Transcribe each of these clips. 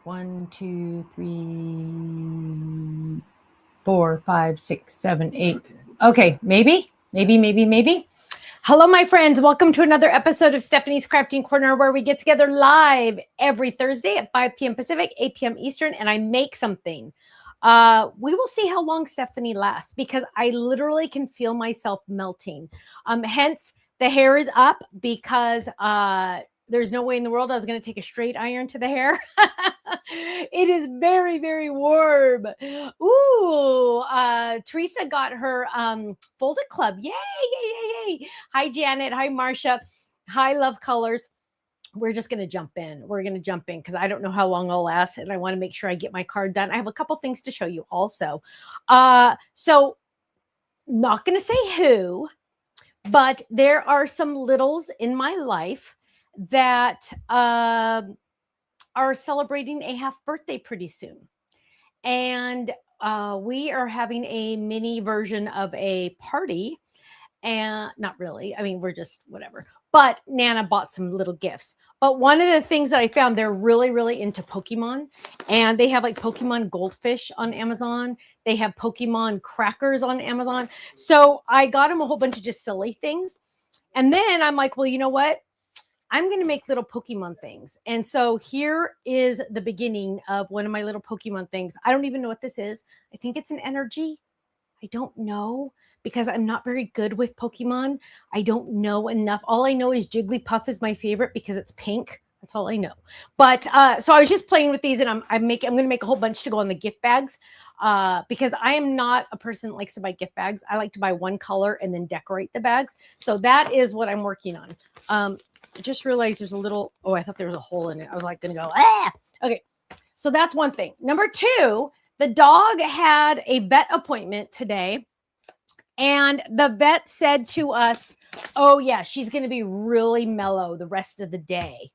1, 2, 3, 4, 5, 6, 7, 8. Okay, maybe. Hello, my friends. Welcome to another episode of Stephanie's Crafting Corner, where we get together live every Thursday at 5 p.m. Pacific, 8 p.m. Eastern, and I make something. We will see how long Stephanie lasts because I literally can feel myself melting. Hence, the hair is up because there's no way in the world I was going to take a straight iron to the hair. It is very, very warm. Ooh, Teresa got her folded club. Yay, yay, yay, yay. Hi, Janet. Hi, Marcia. Hi, Love Colors. We're just going to jump in. We're going to jump in because I don't know how long I'll last, and I want to make sure I get my card done. I have a couple things to show you also. So not going to say who, but there are some littles in my life that are celebrating a half birthday pretty soon. And we are having a mini version of a party. And not really. I mean, we're just whatever. But Nana bought some little gifts. But one of the things that I found, they're really, really into Pokemon. And they have like Pokemon goldfish on Amazon. They have Pokemon crackers on Amazon. So I got them a whole bunch of just silly things. And then I'm like, well, you know what? I'm going to make little Pokemon things. And so here is the beginning of one of my little Pokemon things. I don't even know what this is. I think it's an energy. I don't know because I'm not very good with Pokemon. I don't know enough. All I know is Jigglypuff is my favorite because it's pink. That's all I know. But so I was just playing with these, and I'm going to make a whole bunch to go on the gift bags because I am not a person that likes to buy gift bags. I like to buy one color and then decorate the bags. So that is what I'm working on. I just realized there's a little, I thought there was a hole in it. I was like going to go, ah! Okay. So that's one thing. Number two, the dog had a vet appointment today, and the vet said to us, oh yeah, she's going to be really mellow the rest of the day.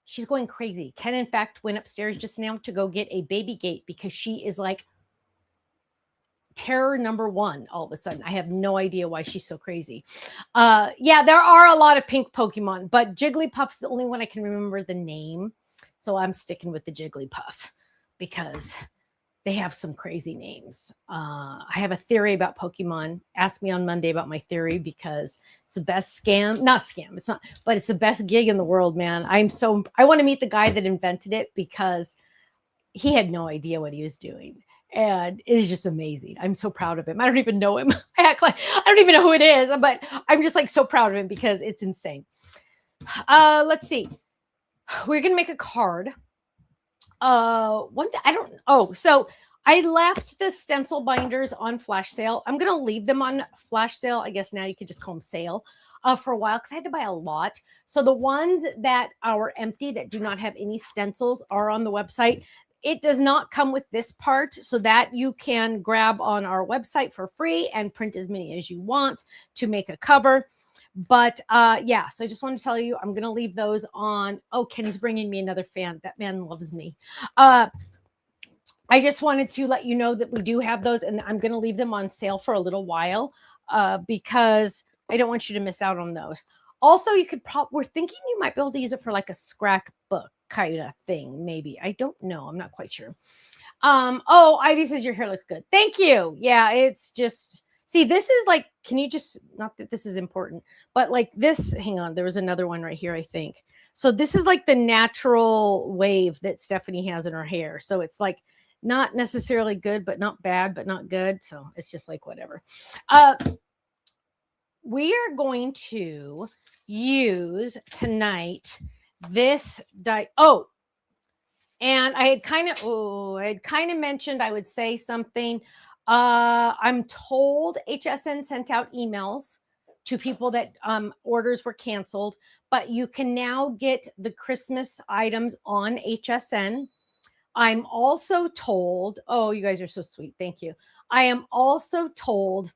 She's going crazy. Ken, in fact, went upstairs just now to go get a baby gate because she is like terror number one all of a sudden. I have no idea why she's so crazy. Yeah, there are a lot of pink Pokemon, but Jigglypuff's the only one I can remember the name. So I'm sticking with the Jigglypuff because they have some crazy names. I have a theory about Pokemon. Ask me on Monday about my theory because it's the best it's not, but it's the best gig in the world, man. I want to meet the guy that invented it because he had no idea what he was doing. And it is just amazing. I'm so proud of him. I don't even know him. I act like I don't even know who it is, but I'm just like so proud of him because it's insane. Let's see. We're gonna make a card. So I left the stencil binders on flash sale. I'm gonna leave them on flash sale. I guess now you could just call them sale for a while because I had to buy a lot. So the ones that are empty that do not have any stencils are on the website. It does not come with this part so that you can grab on our website for free and print as many as you want to make a cover. But yeah, so I just want to tell you, I'm going to leave those on. Oh, Kenny's bringing me another fan. That man loves me. I just wanted to let you know that we do have those, and I'm going to leave them on sale for a little while because I don't want you to miss out on those. Also, we're thinking you might be able to use it for like a scrapbook kind of thing, maybe. I don't know. I'm not quite sure. Ivy says your hair looks good. Thank you. Yeah, it's just, see, this is like, can you just, not that this is important, but like this, hang on, there was another one right here, I think. So this is like the natural wave that Stephanie has in her hair. So it's like not necessarily good, but not bad, but not good. So it's just like whatever. We are going to use tonight this and I had kind of mentioned I would say something. I'm told HSN sent out emails to people that orders were canceled, but you can now get the Christmas items on HSN. I'm also told, oh, you guys are so sweet. Thank you. I am also told,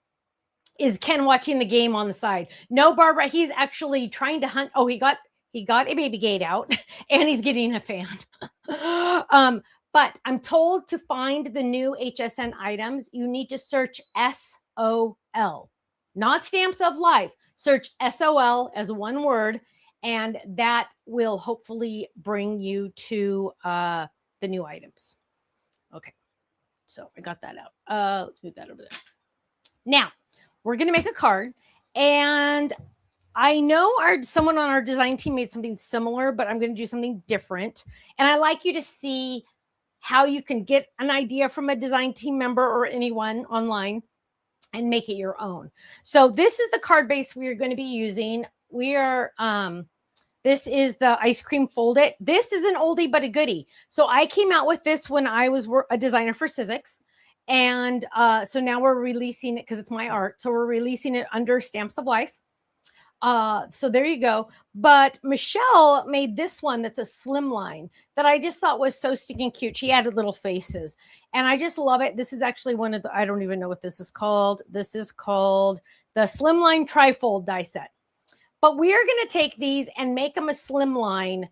is Ken watching the game on the side? No, Barbara, he's actually trying to hunt. Oh, he got a baby gate out and he's getting a fan. But I'm told to find the new HSN items, you need to search SOL, not Stamps of Life. Search SOL as one word, and that will hopefully bring you to the new items. Okay, so I got that out. Let's move that over there. Now we're going to make a card, and I know someone on our design team made something similar, but I'm going to do something different. And I like you to see how you can get an idea from a design team member or anyone online and make it your own. So this is the card base we are going to be using. This is the ice cream fold it. This is an oldie but a goodie. So I came out with this when I was a designer for Sizzix. And so now we're releasing it because it's my art. So we're releasing it under Stamps of Life. So there you go. But Michelle made this one that's a slimline that I just thought was so stinking cute. She added little faces and I just love it. This is actually one of the, I don't even know what this is called. This is called the Slimline Trifold die set. But we are going to take these and make them a slimline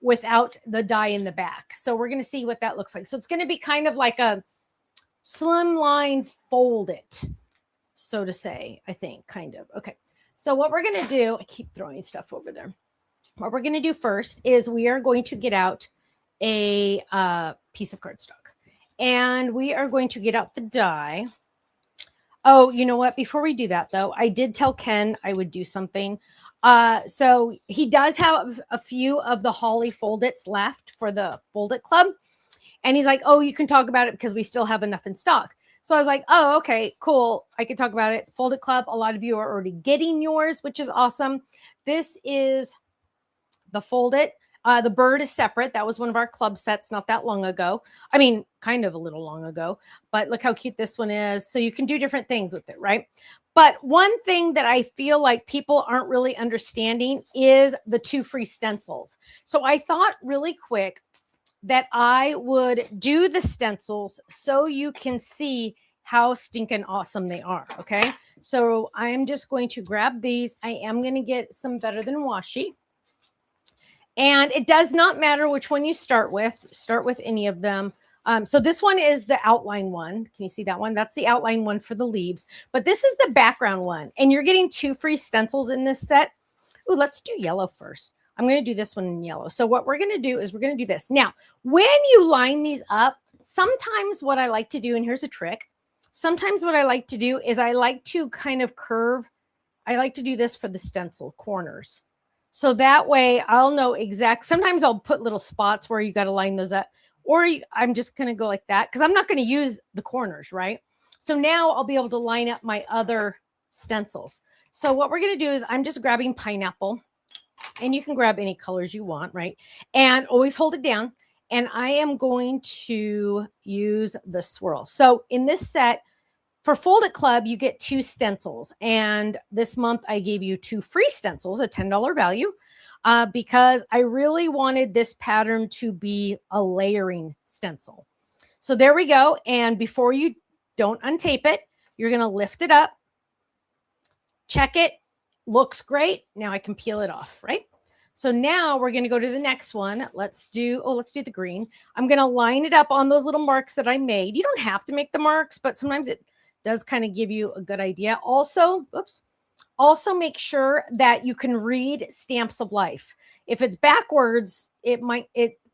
without the die in the back. So we're going to see what that looks like. So it's going to be kind of like a slimline fold it, so to say, I think, kind of. Okay. So what we're going to do, I keep throwing stuff over there. What we're going to do first is we are going to get out a piece of cardstock. And we are going to get out the die. Oh, you know what? Before we do that, though, I did tell Ken I would do something. So he does have a few of the Holly Fold-Its left for the Fold-It Club. And he's like, oh, you can talk about it because we still have enough in stock. So I was like, oh, okay, cool. I could talk about it. Fold It Club. A lot of you are already getting yours, which is awesome. This is the Fold It. The bird is separate. That was one of our club sets not that long ago. I mean, kind of a little long ago, but look how cute this one is. So you can do different things with it, right? But one thing that I feel like people aren't really understanding is the 2 free stencils. So I thought really quick that I would do the stencils so you can see how stinking awesome they are, okay? So I'm just going to grab these. I am going to get some Better Than Washi. And it does not matter which one you start with any of them. So this one is the outline one. Can you see that one? That's the outline one for the leaves. But this is the background one. And you're getting 2 free stencils in this set. Ooh, let's do yellow first. I'm going to do this one in yellow. So what we're going to do is we're going to do this. Now, when you line these up, sometimes what I like to do, and here's a trick. Sometimes what I like to do is I like to kind of curve. I like to do this for the stencil corners. So that way I'll know sometimes I'll put little spots where you got to line those up. Or I'm just going to go like that because I'm not going to use the corners, right? So now I'll be able to line up my other stencils. So what we're going to do is I'm just grabbing pineapple. And you can grab any colors you want, right? And always hold it down. And I am going to use the swirl. So in this set, for Fold It Club, you get 2 stencils. And this month, I gave you 2 free stencils, a $10 value, because I really wanted this pattern to be a layering stencil. So there we go. And before you don't untape it, you're going to lift it up, check it. Looks great. Now I can peel it off, right? So now we're going to go to the next one. Let's do the green. I'm going to line it up on those little marks that I made. You don't have to make the marks, but sometimes it does kind of give you a good idea. Also make sure that you can read Stamps of Life. If it's backwards, it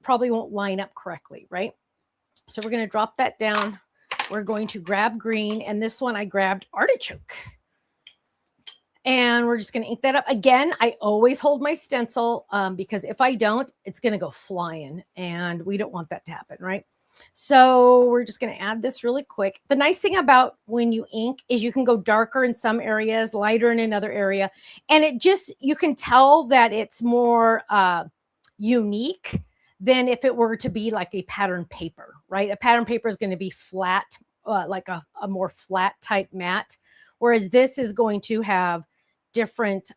probably won't line up correctly, right? So we're going to drop that down. We're going to grab green, and this one I grabbed artichoke. And we're just going to ink that up. Again, I always hold my stencil because if I don't, it's going to go flying. And we don't want that to happen, right? So we're just going to add this really quick. The nice thing about when you ink is you can go darker in some areas, lighter in another area. And you can tell that it's more unique than if it were to be like a pattern paper, right? A pattern paper is going to be flat, like a more flat type matte. Whereas this is going to have different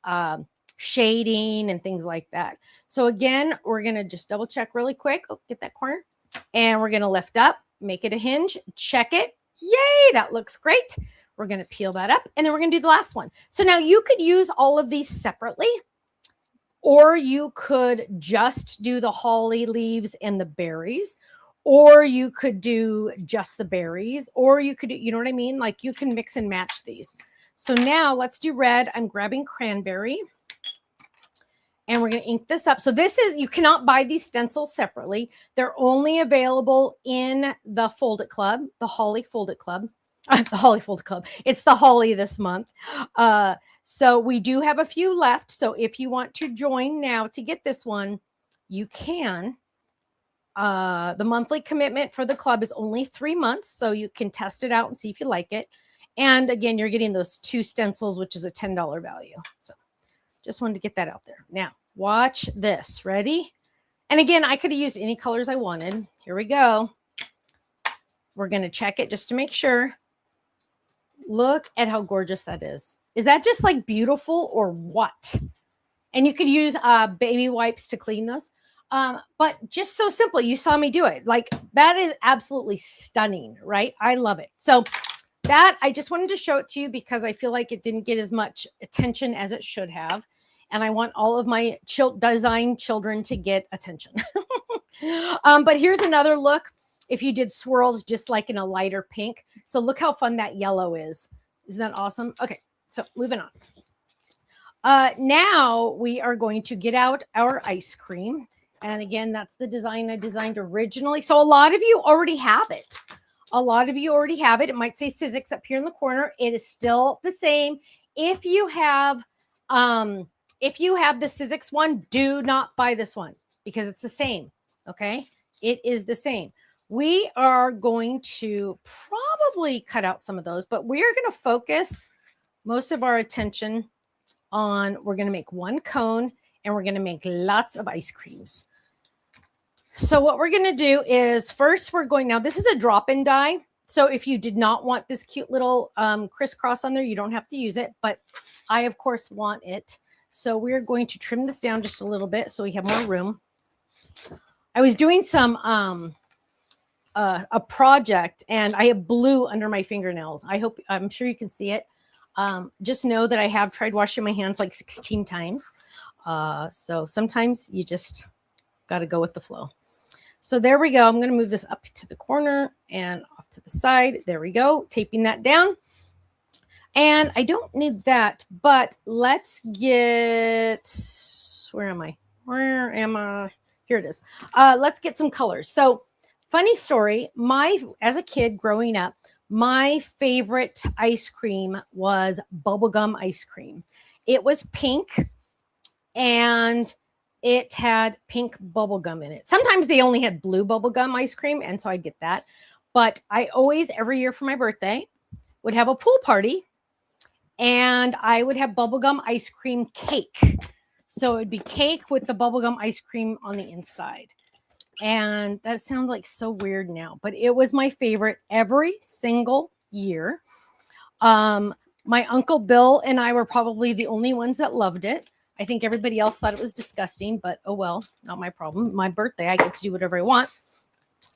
shading and things like that. So again, we're going to just double check really quick. Oh, get that corner. And we're going to lift up, make it a hinge, check it. Yay, that looks great. We're going to peel that up, and then we're going to do the last one. So now you could use all of these separately, or you could just do the holly leaves and the berries, or you could do just the berries, or you could do, you know what I mean? Like you can mix and match these. So now let's do red. I'm grabbing cranberry. and we're going to ink this up. So this is, you cannot buy these stencils separately. They're only available in the Fold It Club, the Holly Fold It Club. The Holly Fold It Club. It's the Holly this month. So we do have a few left. So if you want to join now to get this one, you can. The monthly commitment for the club is only 3 months. So you can test it out and see if you like it. And again, you're getting those 2 stencils, which is a $10 value. So just wanted to get that out there. Now, watch this. Ready? And again, I could have used any colors I wanted. Here we go. We're going to check it just to make sure. Look at how gorgeous that is. Is that just like beautiful or what? And you could use baby wipes to clean those. But just so simple. You saw me do it. Like, that is absolutely stunning, right? I love it. So that, I just wanted to show it to you because I feel like it didn't get as much attention as it should have. And I want all of my design children to get attention. But here's another look. If you did swirls just like in a lighter pink. So look how fun that yellow is. Isn't that awesome? Okay, so moving on. Now we are going to get out our ice cream. And again, that's the design I designed originally. So a lot of you already have it. A lot of you already have it. It might say Sizzix up here in the corner. It is still the same. If you have the Sizzix one, do not buy this one because it's the same. Okay, it is the same. We are going to probably cut out some of those, but we are going to focus most of our attention on, we're going to make 1 cone and we're going to make lots of ice creams. So what we're going to do is first now this is a drop-in die. So if you did not want this cute little crisscross on there, you don't have to use it, but I of course want it. So we're going to trim this down just a little bit so we have more room. I was doing some, a project and I have blue under my fingernails. I'm sure you can see it. Just know that I have tried washing my hands like 16 times. So sometimes you just got to go with the flow. So there we go. I'm going to move this up to the corner and off to the side. There we go. Taping that down. And I don't need that, but let's get, where am I? Here it is. Let's get some colors. So funny story, as a kid growing up, my favorite ice cream was bubblegum ice cream. It was pink and it had pink bubblegum in it. Sometimes they only had blue bubblegum ice cream, and so I'd get that. But I always, every year for my birthday, would have a pool party and I would have bubblegum ice cream cake. So it would be cake with the bubblegum ice cream on the inside. And that sounds like so weird now, but it was my favorite every single year. My Uncle Bill and I were probably the only ones that loved it. I think everybody else thought it was disgusting, but oh well, not my problem. My birthday, I get to do whatever I want.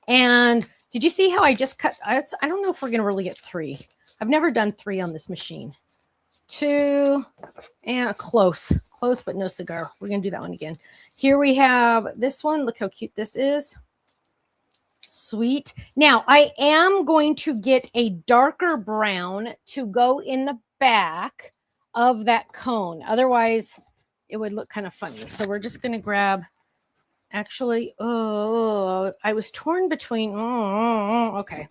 And did you see how I just cut? I don't know if we're going to really get 3. I've never done 3 on this machine. 2 and close, but no cigar. We're going to do that one again. Here we have this one. Look how cute this is. Sweet. Now I am going to get a darker brown to go in the back of that cone. Otherwise it would look kind of funny. So we're just going to grab, actually, I was torn between, okay,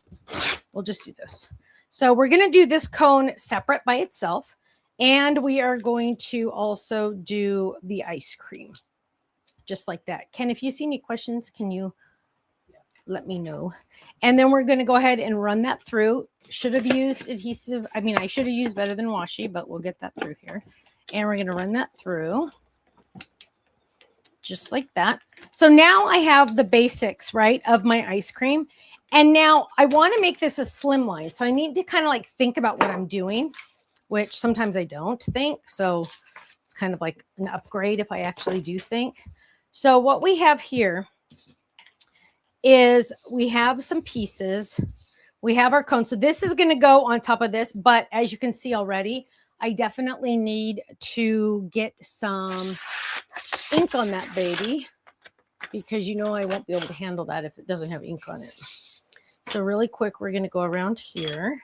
we'll just do this. So we're going to do this cone separate by itself. And we are going to also do the ice cream just like that. Ken, if you see any questions, can you let me know? And then we're going to go ahead and run that through. Should have used adhesive. I mean, I should have used better than washi, but we'll get that through here. And we're going to run that through just like that. So now I have the basics, right, of my ice cream. And now I want to make this a slimline. So I need to kind of like think about what I'm doing, which sometimes I don't think. So it's kind of like an upgrade if I actually do think. So what we have here is we have some pieces. We have our cone. So this is going to go on top of this. But as you can see already, I definitely need to get some ink on that baby because you know I won't be able to handle that if it doesn't have ink on it. So really quick, we're going to go around here.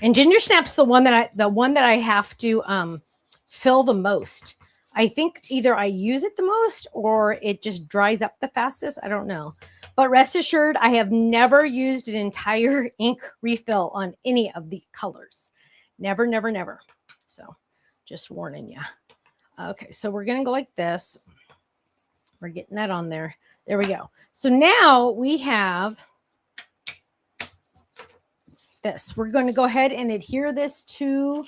And Ginger Snap's the one that I have to fill the most. I think either I use it the most or it just dries up the fastest. I don't know. But rest assured, I have never used an entire ink refill on any of the colors. Never, never, never. So just warning you. Okay, so we're going to go like this. We're getting that on there. There we go. So now we have this. We're going to go ahead and adhere this to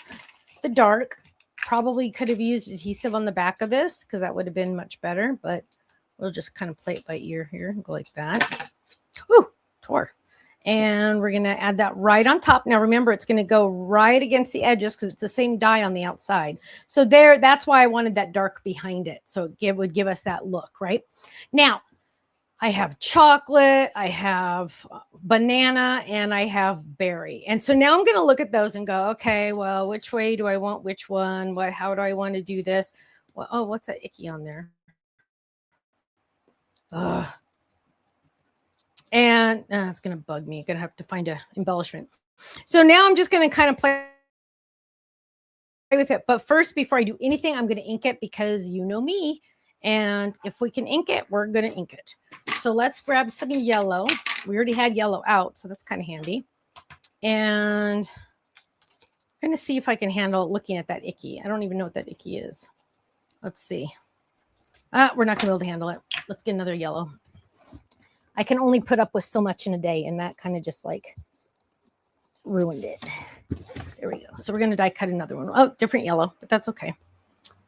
the dark. Probably could have used adhesive on the back of this because that would have been much better, but we'll just kind of play it by ear here and go like that. Ooh, tore. And we're going to add that right on top. Now, remember, it's going to go right against the edges because it's the same dye on the outside. So there, that's why I wanted that dark behind it. So it would give us that look, right? Now, I have chocolate, I have banana, and I have berry. And so now I'm going to look at those and go, okay, well, which way do I want which one? How do I want to do this? Well, oh, what's that icky on there? Ugh. And it's going to bug me. I'm going to have to find an embellishment. So now I'm just going to kind of play with it. But first, before I do anything, I'm going to ink it because you know me. And if we can ink it, we're going to ink it. So let's grab some yellow. We already had yellow out, so that's kind of handy. And I'm going to see if I can handle looking at that icky. I don't even know what that icky is. Let's see. We're not going to be able to handle it. Let's get another yellow. I can only put up with so much in a day, and that kind of just like ruined it. There we go. So we're going to die cut another one. Oh, different yellow, but that's okay.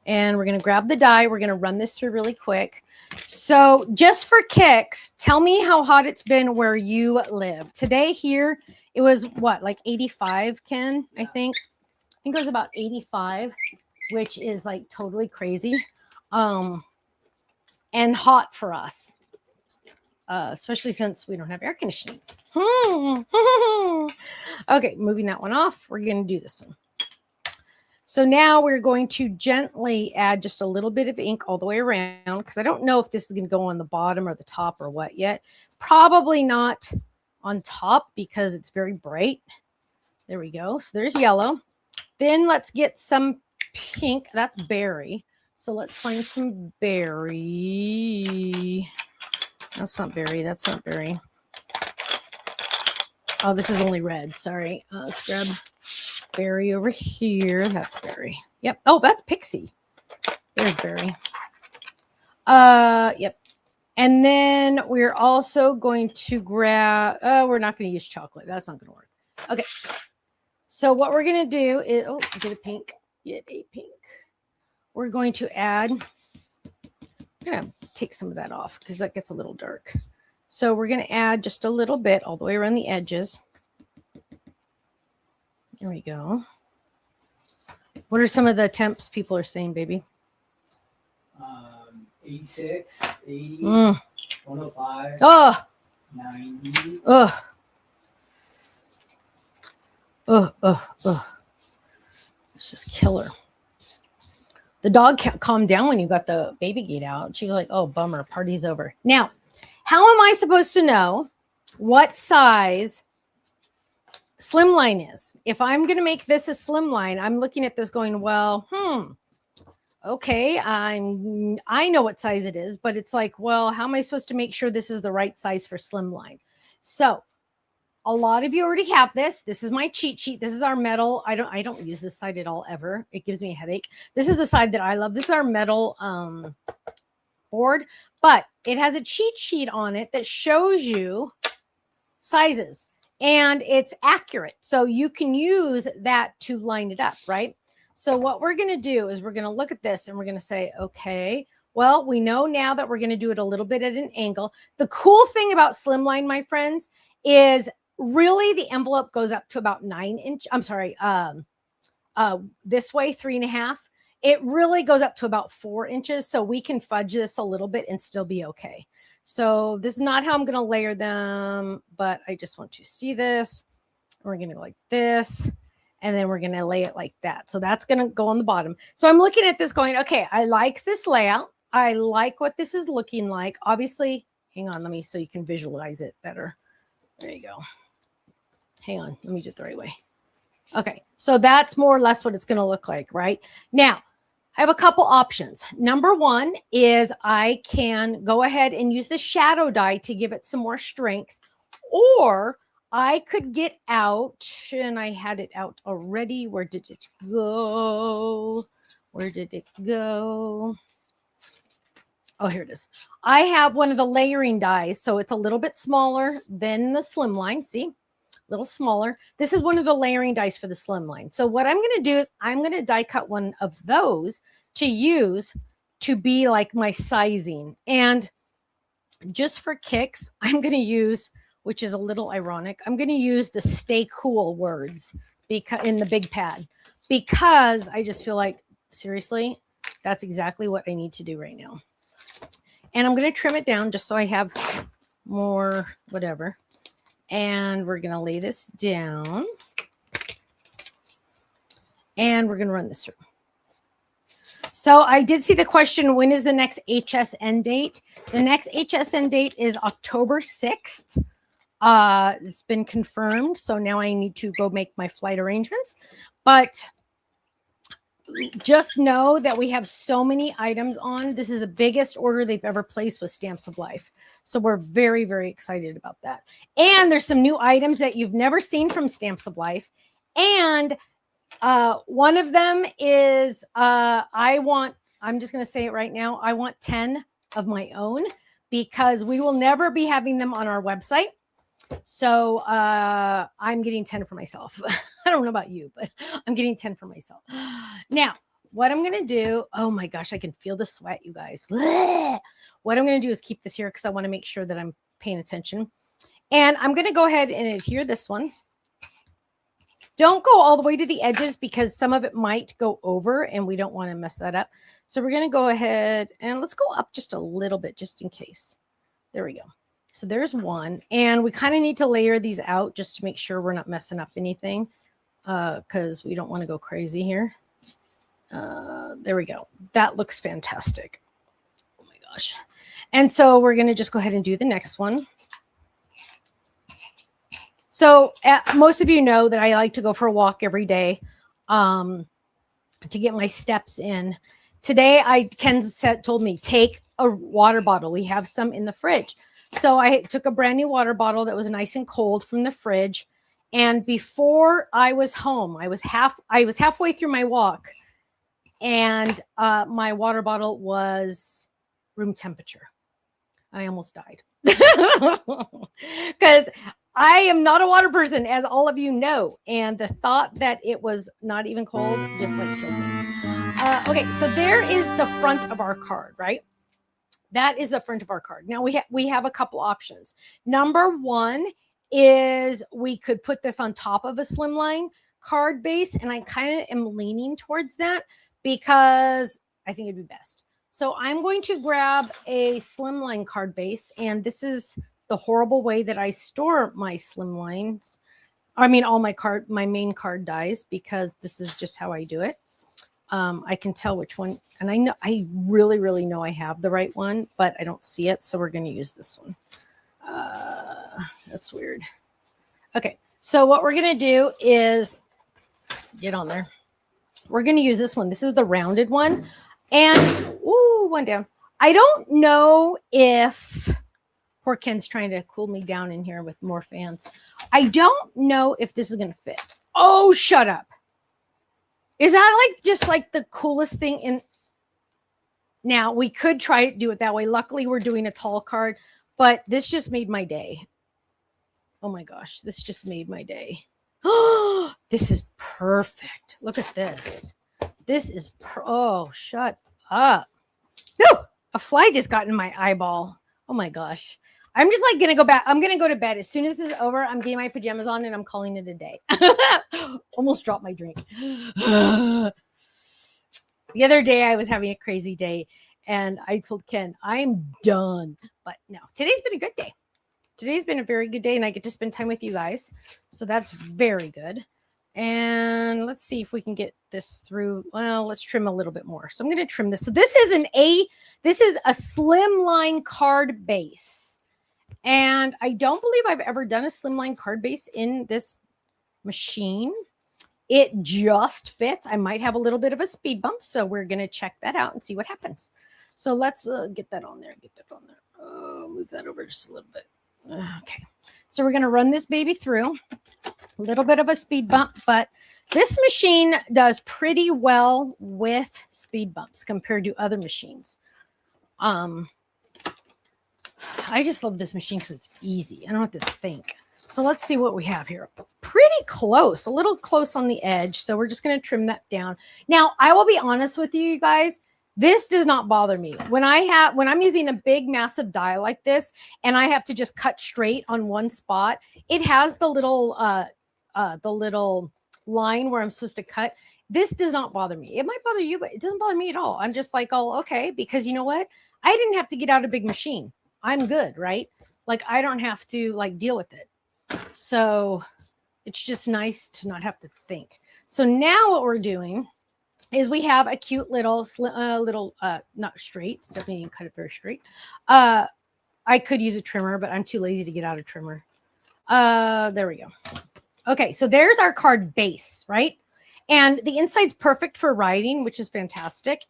And we're going to grab the dye. We're going to run this through really quick. So just for kicks, tell me how hot it's been where you live. Today here, it was what, like 85, Ken, I think. I think it was about 85, which is like totally crazy. And hot for us. Especially since we don't have air conditioning. Okay, moving that one off. We're going to do this one. So now we're going to gently add just a little bit of ink all the way around because I don't know if this is going to go on the bottom or the top or what yet. Probably not on top because it's very bright. There we go. So there's yellow. Then let's get some pink. That's berry. So let's find some berry. That's not berry. That's not berry. Oh, this is only red. Sorry. Let's grab berry over here. That's berry. Yep. Oh, that's pixie. There's berry. Yep. And then we're also going to grab, we're not going to use chocolate. That's not going to work. Okay. So what we're going to do is, oh, get a pink. Get a pink. We're going to add, I'm going to take some of that off because that gets a little dark. So we're going to add just a little bit all the way around the edges. There we go. What are some of the temps people are saying, baby? 86, 80, 105, 90. It's just killer. The dog calmed down when you got the baby gate out. She was like, oh, bummer, party's over. Now, how am I supposed to know what size Slimline is? If I'm going to make this a Slimline, I'm looking at this going, well, okay, I know what size it is, but it's like, well, how am I supposed to make sure this is the right size for Slimline? So a lot of you already have this. This is my cheat sheet. This is our metal. I don't use this side at all ever. It gives me a headache. This is the side that I love. This is our metal board, but it has a cheat sheet on it that shows you sizes and it's accurate. So you can use that to line it up, right? So what we're going to do is we're going to look at this and we're going to say, okay, well, we know now that we're going to do it a little bit at an angle. The cool thing about Slimline, my friends, is really the envelope goes up to about 9 inch. I'm sorry. This way, 3.5. It really goes up to about 4 inches. So we can fudge this a little bit and still be okay. So this is not how I'm going to layer them, but I just want you to see this. We're going to go like this, and then we're going to lay it like that. So that's going to go on the bottom. So I'm looking at this going, okay, I like this layout. I like what this is looking like. Obviously, hang on, let me, so you can visualize it better. There you go. Hang on, let me do it the right way. Okay, so that's more or less what it's going to look like, right? Now, I have a couple options. Number one is I can go ahead and use the shadow die to give it some more strength, or I could get out, and I had it out already. Where did it go? Where did it go? Oh, here it is. I have one of the layering dies, so it's a little bit smaller than the Slimline. See, a little smaller. This is one of the layering dies for the Slimline. So what I'm going to do is I'm going to die cut one of those to use to be like my sizing. And just for kicks, I'm going to use, which is a little ironic, I'm going to use the stay cool words because in the big pad, because I just feel like, seriously, that's exactly what I need to do right now. And I'm going to trim it down just so I have more whatever. And we're going to lay this down. And we're going to run this through. So I did see the question, when is the next HSN date? The next HSN date is October 6th. It's been confirmed. So now I need to go make my flight arrangements. But just know that we have so many items on. This is the biggest order they've ever placed with Stamps of Life. So we're very, very excited about that. And there's some new items that you've never seen from Stamps of Life. And one of them is I'm just going to say it right now. I want 10 of my own because we will never be having them on our website. So I'm getting 10 for myself. I don't know about you, but I'm getting 10 for myself. Now, what I'm going to do, oh my gosh, I can feel the sweat, you guys. What I'm going to do is keep this here because I want to make sure that I'm paying attention. And I'm going to go ahead and adhere this one. Don't go all the way to the edges because some of it might go over and we don't want to mess that up. So we're going to go ahead and let's go up just a little bit just in case. There we go. So there's one, and we kind of need to layer these out just to make sure we're not messing up anything because we don't want to go crazy here. There we go. That looks fantastic. Oh my gosh. And so we're going to just go ahead and do the next one. So most of you know that I like to go for a walk every day to get my steps in. Today, Ken told me, take a water bottle. We have some in the fridge. So I took a brand new water bottle that was nice and cold from the fridge. And before I was home, I was halfway through my walk, and my water bottle was room temperature. I almost died because I am not a water person, as all of you know. And the thought that it was not even cold just like killed me. Okay, so there is the front of our card, right? That is the front of our card. Now we have a couple options. Number one is we could put this on top of a Slimline card base, and I kind of am leaning towards that because I think it'd be best. So I'm going to grab a Slimline card base, and this is the horrible way that I store my Slimlines. I mean, all my main card dies, because this is just how I do it. I can tell which one, and I really, really know I have the right one, but I don't see it. So we're going to use this one. That's weird. Okay. So what we're going to do is get on there. We're going to use this one. This is the rounded one, and one down. I don't know if poor Ken's trying to cool me down in here with more fans. I don't know if this is going to fit. Oh, shut up. Is that like just like the coolest thing in? Now we could try to do it that way. Luckily, we're doing a tall card, but this just made my day. Oh my gosh, this just made my day. Oh, this is perfect. Look at this. This is oh, shut up. No, a fly just got in my eyeball. Oh my gosh. I'm just like going to go back. I'm going to go to bed. As soon as this is over, I'm getting my pajamas on and I'm calling it a day. Almost dropped my drink. The other day I was having a crazy day and I told Ken, I'm done. But no, today's been a good day. Today's been a very good day and I get to spend time with you guys. So that's very good. And let's see if we can get this through. Well, let's trim a little bit more. So I'm going to trim this. So this is a Slimline card base. And I don't believe I've ever done a Slimline card base in this machine. it just fits. I might have a little bit of a speed bump, so we're going to check that out and see what happens. So let's get that on there. Get that on there. Move that over just a little bit. Okay. So we're going to run this baby through. A little bit of a speed bump, but this machine does pretty well with speed bumps compared to other machines. I just love this machine because it's easy. I don't have to think. So let's see what we have here. Pretty close, a little close on the edge. So we're just going to trim that down. Now, I will be honest with you guys. This does not bother me. When I'm using a big, massive die like this, and I have to just cut straight on one spot, it has the little line where I'm supposed to cut. This does not bother me. It might bother you, but it doesn't bother me at all. I'm just like, oh, okay, because you know what? I didn't have to get out a big machine. I'm good, right? Like I don't have to like deal with it. So it's just nice to not have to think. So now what we're doing is we have a cute little, not straight. Stephanie didn't cut it very straight. I could use a trimmer, but I'm too lazy to get out a trimmer. There we go. Okay, so there's our card base, right? And the inside's perfect for writing, which is fantastic.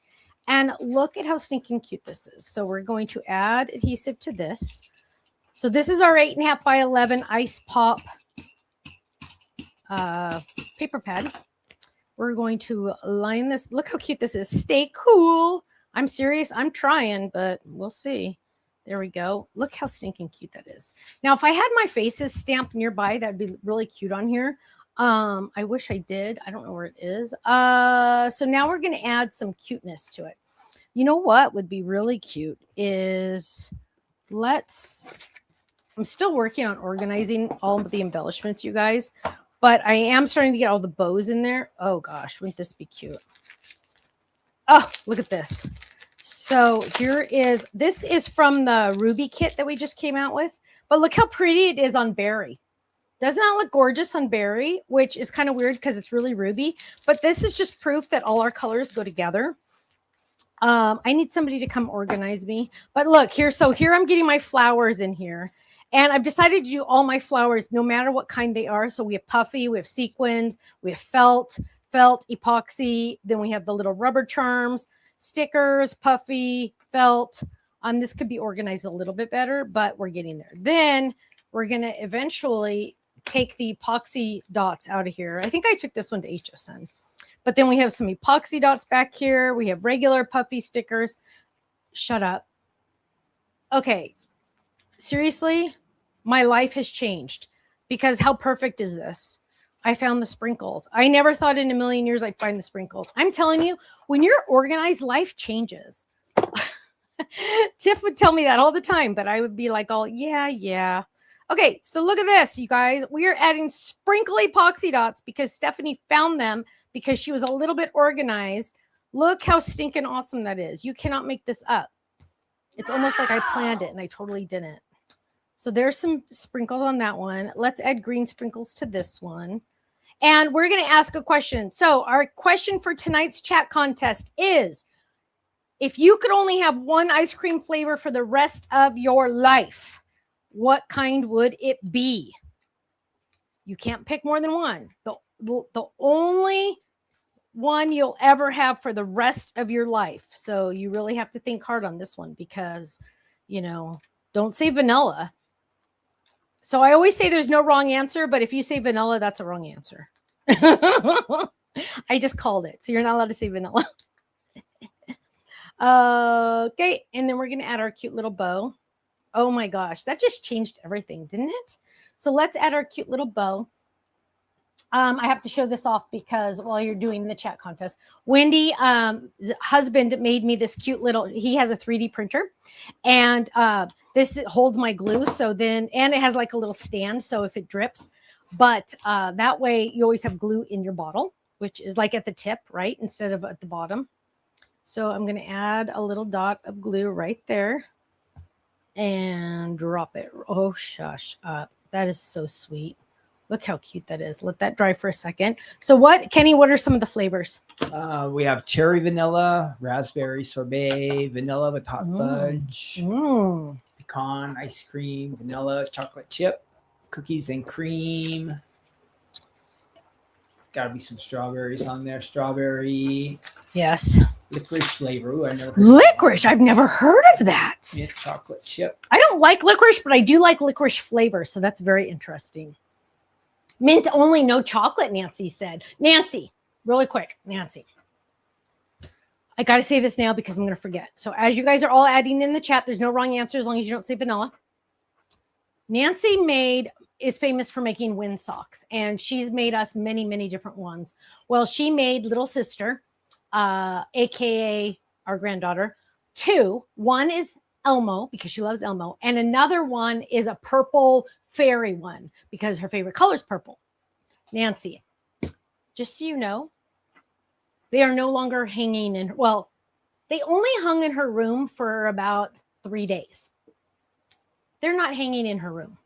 And look at how stinking cute this is. So we're going to add adhesive to this. So this is our 8.5 by 11 ice pop paper pad. We're going to line this. Look how cute this is. Stay cool. I'm serious. I'm trying, but we'll see. There we go. Look how stinking cute that is. Now, if I had my faces stamped nearby, that'd be really cute on here. I wish I did. I don't know where it is. So now we're going to add some cuteness to it. You know what would be really cute is I'm still working on organizing all of the embellishments, you guys, but I am starting to get all the bows in there. Oh gosh, wouldn't this be cute? Oh, look at this. So this is from the Ruby kit that we just came out with, but look how pretty it is on Berry. Doesn't that look gorgeous on Berry, which is kind of weird because it's really ruby, but this is just proof that all our colors go together. I need somebody to come organize me, but look here. So here I'm getting my flowers in here, and I've decided to do all my flowers no matter what kind they are. So we have puffy, we have sequins, we have felt, epoxy. Then we have the little rubber charms, stickers, puffy, felt. This could be organized a little bit better, but we're getting there. Then we're going to eventually take the epoxy dots out of here. I think I took this one to HSN. But then we have some epoxy dots back here. We have regular puffy stickers. Shut up. Okay. Seriously, my life has changed because how perfect is this? I found the sprinkles. I never thought in a million years I'd find the sprinkles. I'm telling you, when you're organized, life changes. Tiff would tell me that all the time, but I would be like, oh, yeah. Okay, so look at this, you guys. We are adding sprinkly epoxy dots because Stephanie found them because she was a little bit organized. Look how stinking awesome that is. You cannot make this up. It's almost like I planned it and I totally didn't. So there's some sprinkles on that one. Let's add green sprinkles to this one. And we're going to ask a question. So our question for tonight's chat contest is, if you could only have one ice cream flavor for the rest of your life, what kind would it be? You can't pick more than one. The only one you'll ever have for the rest of your life. So you really have to think hard on this one because, you know, don't say vanilla. So I always say there's no wrong answer, but if you say vanilla, that's a wrong answer. I just called it. So you're not allowed to say vanilla. Okay. And then we're going to add our cute little bow. Oh my gosh, that just changed everything, didn't it? So let's add our cute little bow. I have to show this off because while you're doing the chat contest, Wendy's husband made me this cute little, he has a 3D printer and this holds my glue. So then, and it has like a little stand. So if it drips, but that way you always have glue in your bottle, which is like at the tip, right? Instead of at the bottom. So I'm going to add a little dot of glue right there and drop it. Oh, shush up. That is so sweet. Look how cute that is. Let that dry for a second. So what, Kenny, what are some of the flavors? We have cherry vanilla, raspberry sorbet, vanilla with hot fudge, pecan ice cream, vanilla chocolate chip, cookies and cream. It's Gotta be some strawberries on there. Strawberry, Yes. licorice flavor. Ooh, I never heard Licorice. I've never heard of that. mint chocolate chip. I don't like licorice, but I do like licorice flavor. So that's very interesting. Mint only, no chocolate, Nancy said. Nancy, really quick, Nancy. I got to say this now because I'm going to forget. So as you guys are all adding in the chat, there's no wrong answer as long as you don't say vanilla. Nancy is famous for making wind socks, and she's made us many, many different ones. Well, she made little sister, aka our granddaughter, 2. One is Elmo because she loves Elmo, and another one is a purple fairy one because her favorite color is purple. Nancy, just so you know, they are no longer hanging in. Well, they only hung in her room for about 3 days. They're not hanging in her room.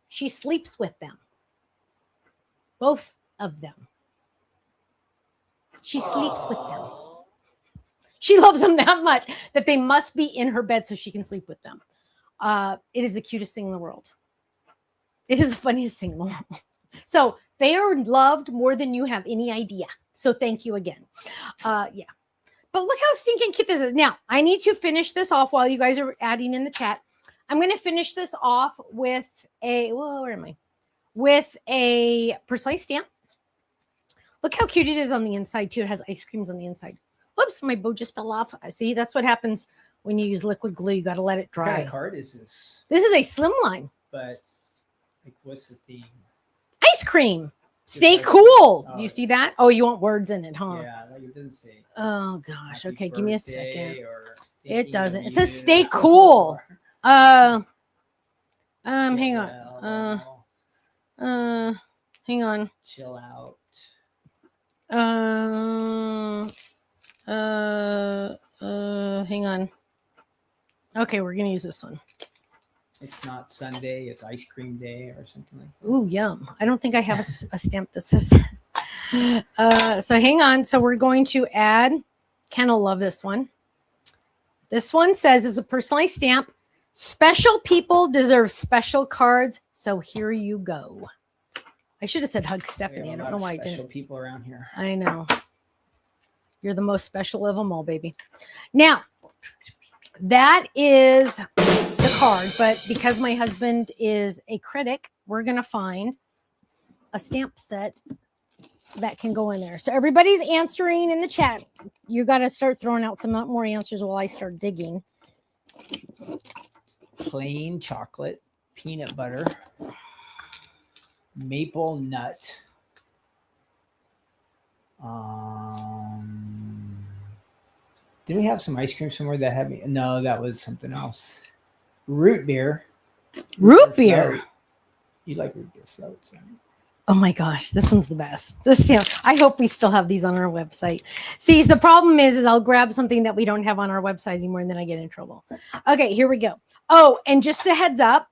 She sleeps with them. Both of them. She sleeps with them. She loves them that much that they must be in her bed so she can sleep with them. It is the cutest thing in the world. It is the funniest thing in the world. So they are loved more than you have any idea. So thank you again. Yeah. But look how stinking cute this is. Now, I need to finish this off while you guys are adding in the chat. I'm going to finish this off with where am I? With a personalized stamp. Look how cute it is on the inside too. It has ice creams on the inside. Whoops, my bow just fell off. See, that's what happens when you use liquid glue. You got to let it dry. What kind of card is this? This is a Slimline. But like, what's the theme? Ice cream. Stay ice cool. cream. Do you see that? Oh, you want words in it, huh? Yeah, like it doesn't say. Oh gosh. Okay, give me a second. It doesn't. It It says stay cool. Hang on. Hang on. Chill out. Hang on. Okay, we're gonna use this one. It's not Sunday, it's ice cream day or something like that. Ooh, yum. I don't think I have a stamp that says that. So hang on. So we're going to add, Ken will love this one. This one says it's a personalized stamp. Special people deserve special cards. So here you go. I should have said hug Stephanie. I don't know why I didn't. Special people around here. I know. You're the most special of them all, baby. Now, that is the card, but because my husband is a critic, we're going to find a stamp set that can go in there. So everybody's answering in the chat. You got to start throwing out some more answers while I start digging. Plain chocolate, peanut butter, maple nut. Did we have some ice cream somewhere that had me? No, that was something else. Root beer. Root beer. You like root beer floats, right? Oh my gosh, this one's the best. This, I hope we still have these on our website. See, the problem is I'll grab something that we don't have on our website anymore and then I get in trouble. Okay, here we go. Oh, and just a heads up,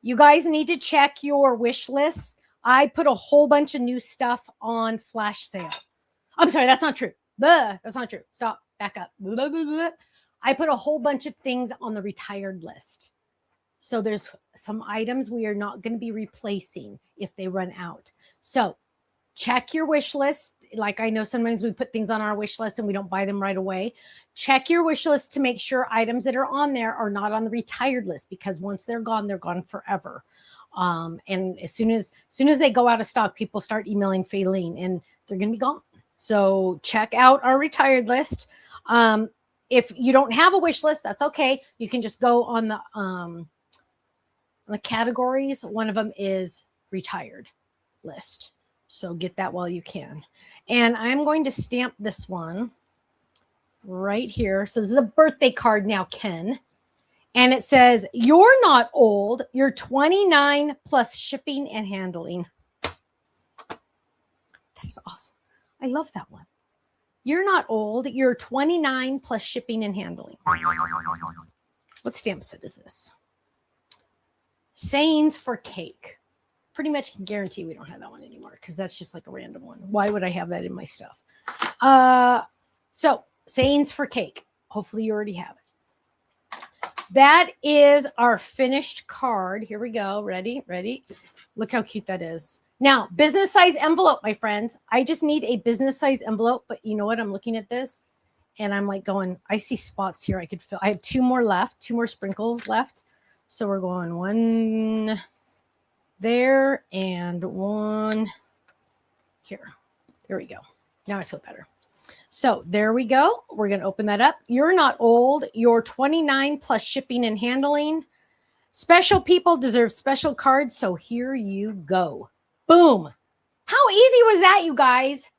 you guys need to check your wish list. I put a whole bunch of new stuff on flash sale. I'm sorry, that's not true. That's not true. Stop, back up. I put a whole bunch of things on the retired list. So there's some items we are not going to be replacing if they run out. So check your wish list. Like I know sometimes we put things on our wish list and we don't buy them right away. Check your wish list to make sure items that are on there are not on the retired list, because once they're gone forever. And as soon as they go out of stock, people start emailing Faylene and they're going to be gone. So check out our retired list. If you don't have a wish list, that's okay. You can just go on the categories. One of them is retired list. So get that while you can. And I'm going to stamp this one right here. So this is a birthday card now, Ken. And it says, you're not old. You're 29 plus shipping and handling. That is awesome. I love that one. You're not old. You're 29 plus shipping and handling. What stamp set is this? Sayings for cake. Pretty much guarantee we don't have that one anymore because that's just like a random one. Why would I have that in my stuff? So sayings for cake. Hopefully you already have it. That is our finished card. Here we go. Ready? Ready? Look how cute that is. Now, business size envelope, my friends. I just need a business size envelope, but you know what? I'm looking at this and I'm like going, I see spots here I could fill. I have 2 more left, 2 more sprinkles left. So we're going 1 there and 1 here. There we go. Now I feel better. So there we go. We're going to open that up. You're not old. You're 29 plus shipping and handling. Special people deserve special cards. So here you go. Boom. How easy was that, you guys?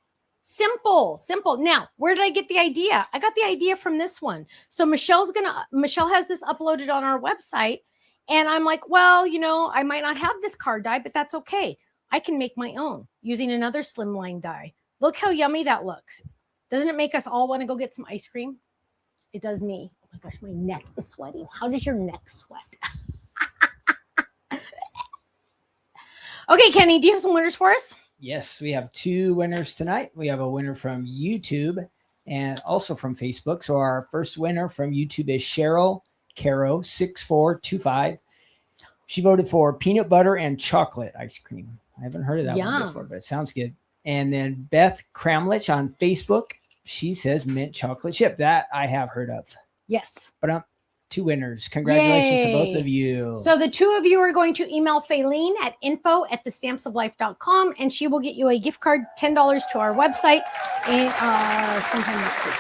Simple, simple. Now, where did I get the idea? I got the idea from this one. So Michelle has this uploaded on our website. And I'm like, well, you know, I might not have this card die, but that's okay. I can make my own using another Slimline die. Look how yummy that looks. Doesn't it make us all want to go get some ice cream? It does me. Oh my gosh, my neck is sweating. How does your neck sweat? Okay, Kenny, do you have some winners for us? Yes, we have 2 winners tonight. We have a winner from YouTube and also from Facebook. So our first winner from YouTube is Cheryl Caro 6425. She voted for peanut butter and chocolate ice cream. I haven't heard of that one before, but it sounds good. And then Beth Kramlich on Facebook, she says mint chocolate chip. That I have heard of. Yes. But 2 winners. Congratulations to both of you. So the 2 of you are going to email Faylene at info@thestampsoflife.com, and she will get you a gift card, $10 to our website, and sometime next week.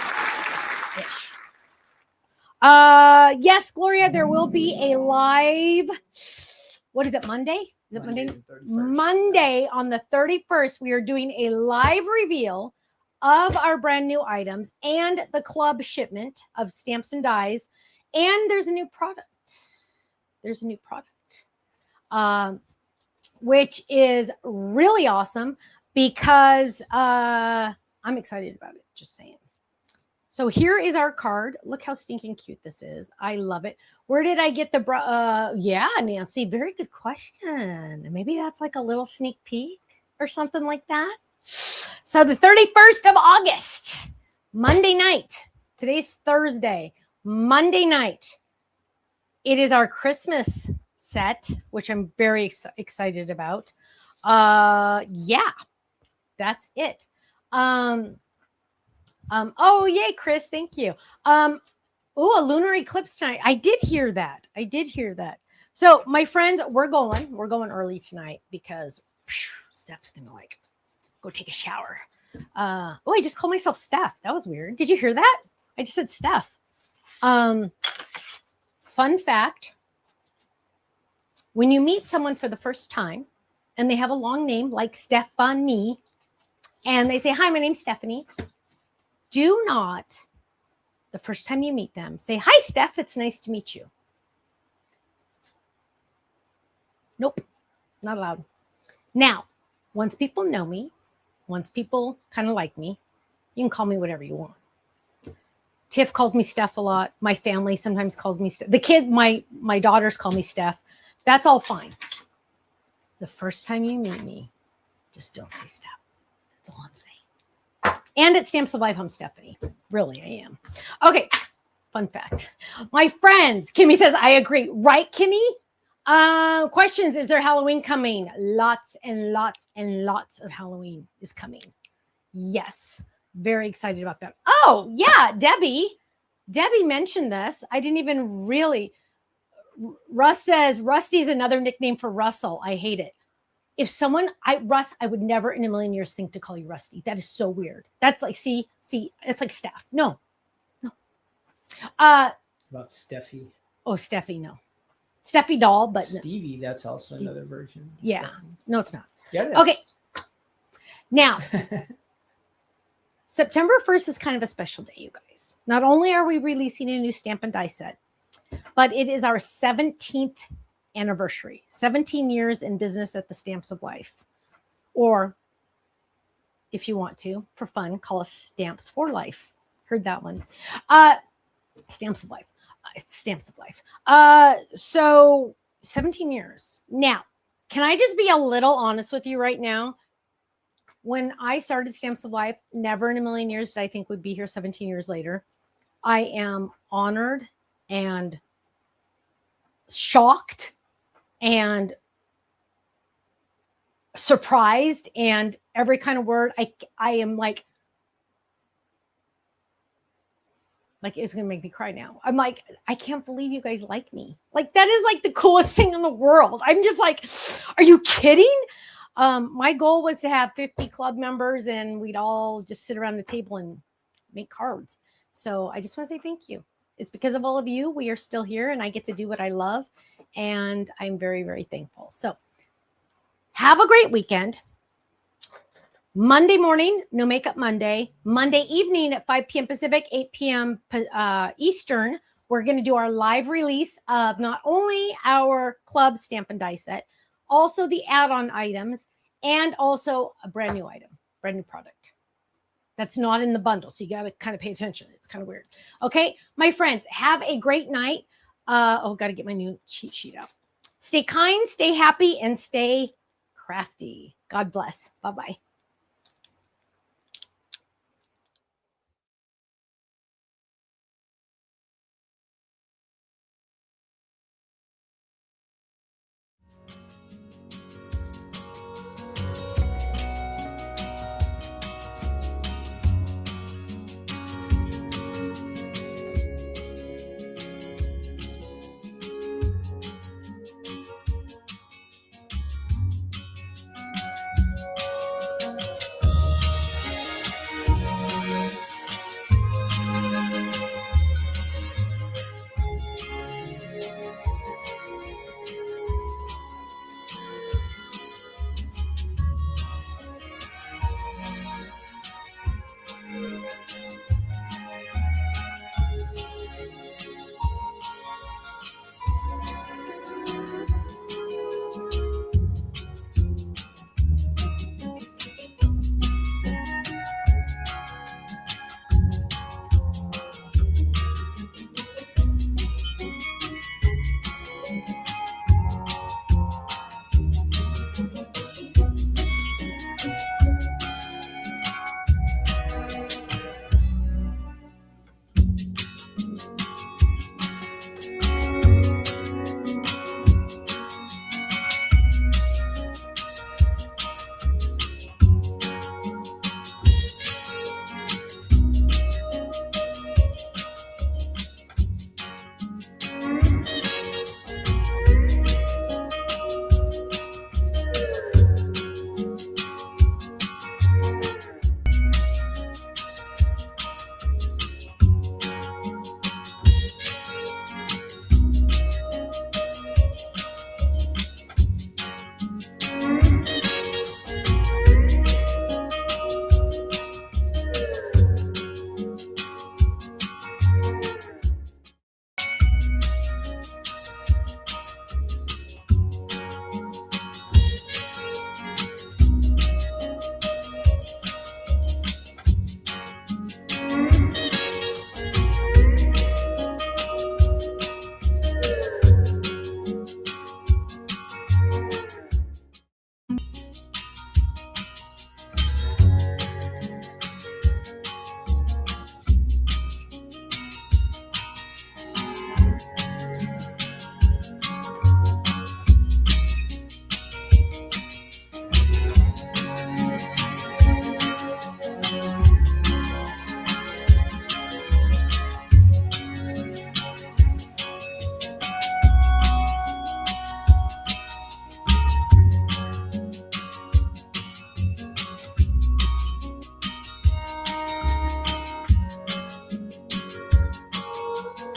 Yes, Gloria, there will be a live. What is it? Monday? Is it Monday? Monday on the 31st, we are doing a live reveal of our brand new items and the club shipment of stamps and dies. And there's a new product. There's a new product, which is really awesome because I'm excited about it. Just saying. So here is our card. Look how stinking cute this is. I love it. Where did I get the yeah, Nancy, very good question. Maybe that's like a little sneak peek or something like that. So the 31st of August, Monday night. Today's Thursday. Monday night, it is our Christmas set, which I'm very excited about. Yeah, that's it. Oh, yay, Chris, thank you. Oh, a lunar eclipse tonight. I did hear that. So my friends, we're going early tonight because Steph's gonna like go take a shower. Oh, I just called myself Steph. That was weird. Did you hear that? I just said Steph. Fun fact, when you meet someone for the first time and they have a long name like Stephanie and they say, hi, my name's Stephanie, do not, the first time you meet them, say, hi, Steph, it's nice to meet you. Nope, not allowed. Now, once people know me, once people kind of like me, you can call me whatever you want. Tiff calls me Steph a lot. My family sometimes calls me Steph. The kid, my daughters call me Steph. That's all fine. The first time you meet me, just don't say Steph. That's all I'm saying. And at Stamps of Life, I'm Stephanie. Really, I am. Okay, fun fact. My friends, Kimmy says, I agree. Right, Kimmy? Questions, is there Halloween coming? Lots and lots and lots of Halloween is coming. Yes. Very excited about that. Oh, yeah, Debbie mentioned this. I didn't even really. Russ says, Rusty's another nickname for Russell. I hate it. If someone, Russ, I would never in a million years think to call you Rusty. That is so weird. That's like, see, it's like Steph. No. About Steffi. Oh, Steffi, no. Steffi doll, but Stevie, that's also another version. Yeah. Steffi. No, it's not. Yeah, it is. Okay. Now, September 1st is kind of a special day, you guys. Not only are we releasing a new stamp and die set, but it is our 17th anniversary. 17 years in business at the Stamps of Life. Or, if you want to, for fun, call us Stamps for Life. Heard that one. Stamps of Life. It's Stamps of Life. So, 17 years. Now, can I just be a little honest with you right now? When I started Stamps of Life, never in a million years did I think we'd be here 17 years later. I am honored and shocked and surprised, and every kind of word. I am like it's gonna make me cry now. I'm like, I can't believe you guys like me. Like, that is like the coolest thing in the world. I'm just like, are you kidding? My goal was to have 50 club members and we'd all just sit around the table and make cards. So I just want to say thank you. It's because of all of you we are still here, and I get to do what I love, and I'm very, very thankful. So have a great weekend. Monday morning, No Makeup Monday. Monday evening at 5 p.m. Pacific, 8 p.m. Eastern, we're going to do our live release of not only our club stamp and die set, also the add-on items, and also a brand new item, brand new product that's not in the bundle. So you got to kind of pay attention. It's kind of weird. Okay, my friends, have a great night. Got to get my new cheat sheet out. Stay kind, stay happy, and stay crafty. God bless. Bye-bye.